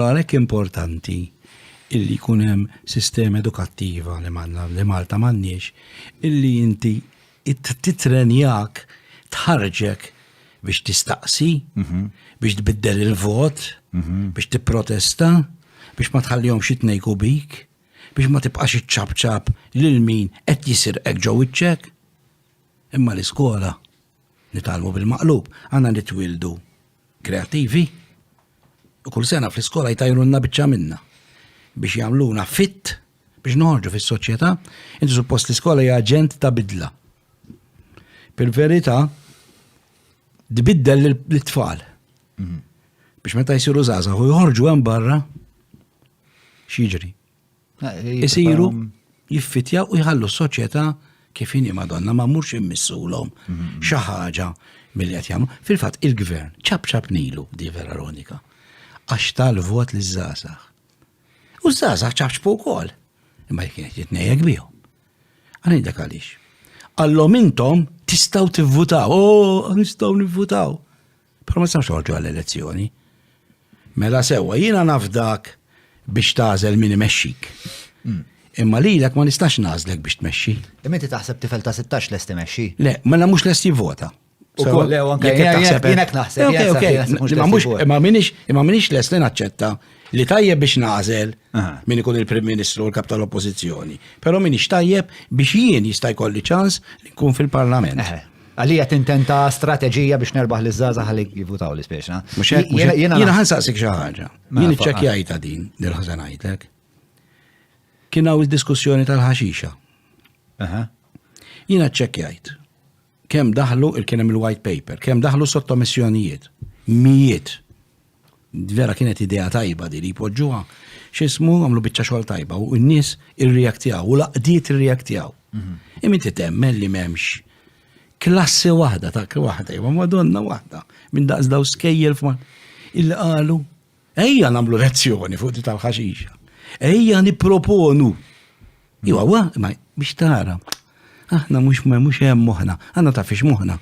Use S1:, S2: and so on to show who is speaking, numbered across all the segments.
S1: Għalhekk importanti illi jkun hemm sistema edukattiva li Malta m'għandniex, illi inti titrenjak tħarġek biex tistaqsi, biex tbiddel il-vot, biex tipprotesta, biex ma tħallihomx jitnejku bik, biex ma tibqax iċċabċab lil min qed jisirqek ġew iċċek. Imma l-iskola nitgħallmu bil-maqlub, għandna nitwildu kreattivi. U kull sena fl-iskola jtajrunna biċċa minna biex jagħmluna fit biex noħorġu fis-soċjetà. Inti suppost l-iskola hija aġent ta' bidla. Fil-verità tbiddel l-tfal. Biex meta jsiru żgħażagħ u joħorġu hemm barra x'jiġri. Isiru jiffitjaw u jħallu s-soċjetà kif inhi Madonna ma mmurx immissulhom xi ħaġa milli qed jagħmlu. Fil-fatt il-gvern ċab nilu di vera ironika. Għax tal-vot li żgħażagħ. U żgħażagħ ċabċbu wkoll. Imma kienet jitnejjek bihom. Għalhekk għaliex. Għallhom intom tistgħu tivvutaw, nistgħu nivvutaw. Però ma nistgħux noħorġu għall-elezzjoni. Mela sewwa jiena naf dak biex tagħżel min imexxik. Imma lilek ma nistax nagħżlek biex tmexxi.
S2: Imma inti taħseb tifel ta' 16 lest imexxi?
S1: Le, mela mhux lest jivvota.
S2: Jienek naħseb.
S1: Imma minix les li naċċetta li tajjeb biex nażel min ikun il-Prim Ministru u l-kap tal-Oppożizzjoni. Però minix tajjeb biex jien jista' jkolli ċans li nkun fil-Parlament.
S2: Għalija tintenta strateġija biex nerbaħ li żgħażagħ ħalli jivvutaw l-ispiex.
S1: Jiena ħansaqsik xi ħaġa. Jien iċċekkjajta din ħaża ngħidlek. Kien hawn id-diskussjoni tal-ħaxixa. Jiena ċċekkjajt. Kemm daħlu kien hemm il-white paper, kemm daħlu sottomissjonijiet, mijiet. Vera kienet idea tajba di li jpoġġuha x'ismu għamlu biċċa xogħol tajba u n-nies irreaktjaw u laqdiet irreaktjaw. Inti temmen li m'hemmx klassi waħda ta' waħda, jew Madonna waħda minn daqs daw skejjel illi qalu ejja nagħmlu lezzjoni fuq di tal-ħaxixa. Ejja nipproponu. Iwa biex tara. Aħna mhux hemm moħħna, għandna tafx moħħna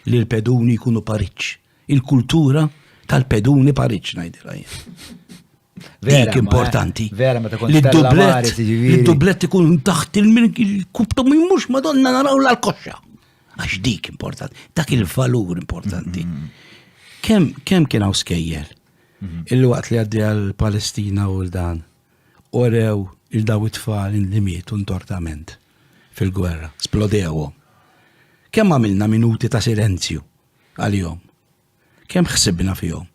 S1: li l-peduni jkunu Pariġġ. Il-kultura tal-peduni Pariġġ ngħidilha jien. Dik importanti.
S2: Vera meta kont
S1: Li-d-dublett ikun taħt il-kubta mhux Madonna naraw l-koxxa. Għax dik importanti, dak il-valur importanti. Kemm kien hawn skejjel il-waqt li għaddi għall-Palestina u l-dan orew il-daw it-tfal li mietu ntortament fil-gwerra, splodewhom. Kemm għamilna minuti ta' silenzju għalihom? Kemm ħsibna fihom?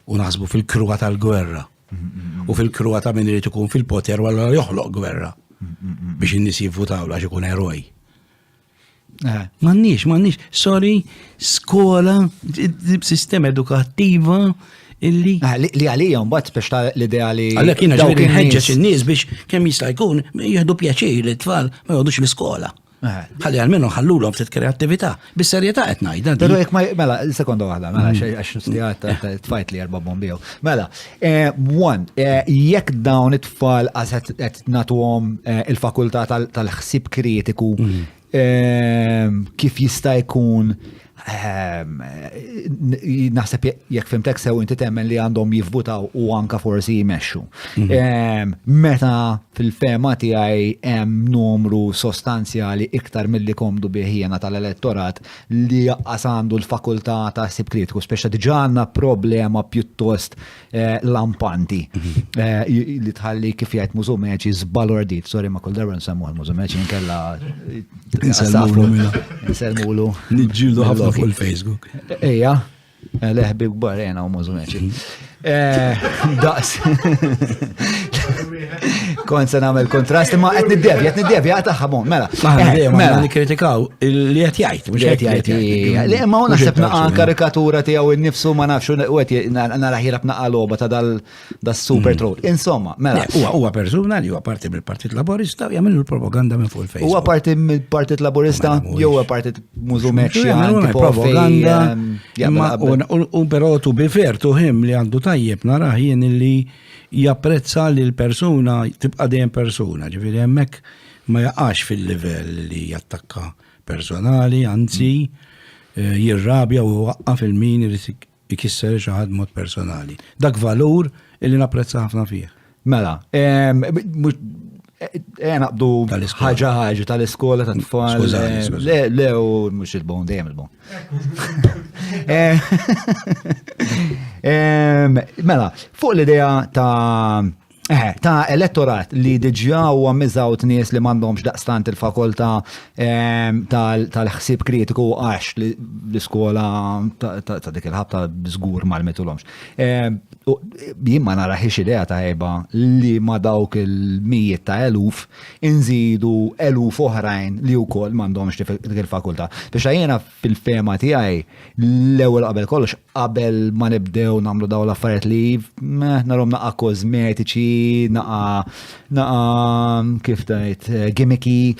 S1: U naħsbu fil-kruwa tal-gwerra. U fil-kruwa ta' min irid ikun fil-poter wara joħloq gwerra biex in-nies jivvutaw għax ikun eroj. M'għandniex, sorry, skola, sistema edukattiva illi.
S2: Li għalijom bat biex ta' l-idea li.
S1: Għallek jiena ġifieri nħeġġeġ in-nies biex kemm jista' jkun jieħdu pjaċir li t-tfal ma jgħodux l-iskola. Ħalli għalmenu ħallulhom ftit kreattività, bis-serjetà qed ngħidha.
S2: Però jekk mela sekonda waħda, mela għax stijat tfajt li erba' bombijew. Mela, jekk dawn it-tfal qed nagħtuhom il-fakultà tal-ħsieb kritiku kif jista' jkun naħseb jekk fimtek sew inti temmen li għandhom jivvutaw u anka forsi jmexxu. Meta fil-fema tiegħi hemm numru sostanzjali iktar milli komdu biħjena tal-elettorat li jaqqas għandu l-fakultà ta' ħsieb kritiku, speċa diġà għandna problema pjuttost lampanti li tħalli kif jgħid Mużumeċi żbalordit, sorry ma kull darba nsemmu għal-Mużumeċi nkella nselmulu.
S1: Niġġieldu ħafna fuq il-Facebook.
S2: Ejja, leħbi kbar jena u Mużumeċi. Daqs. Kont se nagħmel kontrast, ma qed niddevja taħħabon, mela.
S1: Mela nikkritikaw li qed jgħid, mhux qed jgħid.
S2: Li ma naħseb naqa' karikatura tiegħu innifsu ma nafx u qed nara ħilab naqa' logħba ta' das-super troll. Insomma, mela.
S1: Huwa persuna li huwa parti mill-Partit Laburista jagħmlu l-propaganda minn fuq il-Facebook.
S2: Huwa parti mill-Partit Laburista jew huwa partit Mużumeċi
S1: propaganda. U però tu bifer tu him li għandu tajjeb narah jien li japprezza li l-persuna tibqa' dejjem persuna, ġifieri hemmhekk ma jaqax fil-livell li jattakka personali, anzi jirrabja u waqqaf il-min irid ikisser xi ħadd mod personali. Dak valur illi napprezza ħafna fih.
S2: Mela, naqbdu ħaġa tal-iskola ta' tfal. Le, u mux il-bon, dejjem il-bon. Mela, fuq l-idea ta' elettorat li diġà huwa miżawt nies li m'għandhomx daqstant il-fakultà tal-ħsieb kritiku għax l-iskola ta' dik il-ħabta żgur ma l-metulhomx. Jien ma naraħiex idea tajba li ma dawk il-mijiet ta' eluf inżidu eluf oħrajn li wkoll m'għandhomx dik il-fakultà. Biex jiena fil-fema tiegħi l-ewwel qabel kollox qabel ma nibdew nagħmlu dawn l-affarijiet li narhom naqa' kosmetiċi, naqa' kif tajt gimmicky,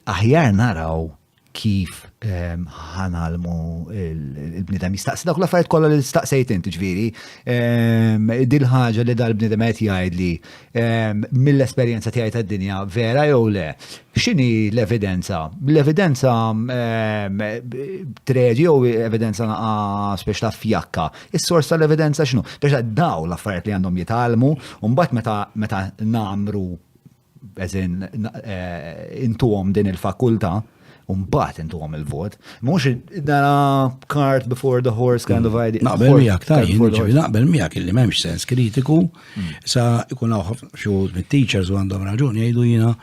S2: aħjar naraw kif ħanalmu il-bnidem jistaqsi dawk l-affarijiet kollha li staqsejt inti ġifieri. Dil ħaġa li dal-bnidem qed jgħidli mill-esperjenza tiegħi tad-dinja vera jew le. X'inhi l-evidenza? L-evidenza treġi jew evidenza naqa' spiex ta' fjakka. Is-sors tal-evidenza x'inhu? Biex daw l-affarijiet li għandhom jitgħallmu u mbagħad meta nagħmru eżin intuhom din il-fakultà mbagħad intuhom il-vot. Mhux dara cart before the horse kind of idea.
S1: Naqbel miegħek tajjin, naqbel miegħek illi m'hemmx sens kritiku sa ikun hawn xi mit-teachers u għandhom raġun jgħidu jiena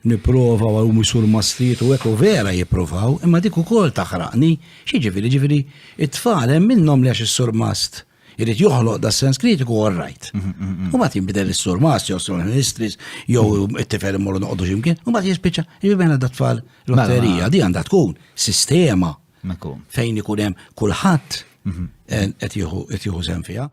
S1: nipprova u misur mastriet u hekk u vera jippruvaw, imma dik ukoll taħraqni. Ġifieri it-tfal hemm minnhom li għax is-sur mast irrid joħloq da sens kritiku all right. U mbagħad jinbidel is-sur mast jew sur ministris jew it-tifel imorru noqogħdu x'imkien, u mbagħad jispiċċa jibena dat-tfal lotterija di għandha tkun sistema fejn ikun hemm kulħadd qed jieħu sehem fiha.